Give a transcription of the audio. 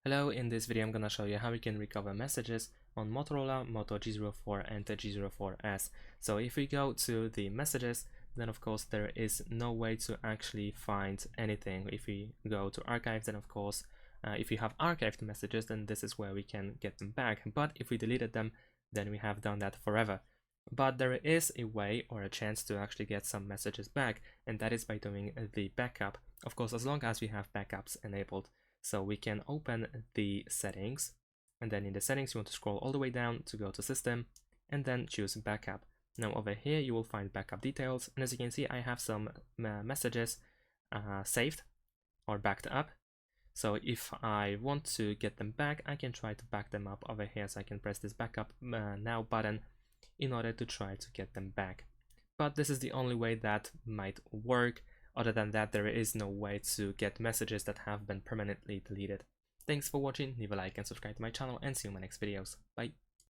Hello, in this video I'm gonna show you how we can recover messages on Motorola Moto G04 and the G04s. So if we go to the messages, then of course there is no way to actually find anything. If we go to archives, then of course if you have archived messages, then this is where we can get them back. But if we deleted them, then we have done that forever. But there is a way or a chance to actually get some messages back, and that is by doing the backup. Of course, as long as we have backups enabled. So we can open the settings, and then in the settings you want to scroll all the way down to go to system and then choose backup. Now over here you will find backup details, and as you can see I have some messages saved or backed up. So if I want to get them back, I can try to back them up over here. So I can press this backup now button in order to try to get them back. But this is the only way that might work. Other than that, there is no way to get messages that have been permanently deleted. Thanks for watching, leave a like and subscribe to my channel, and see you in my next videos. Bye!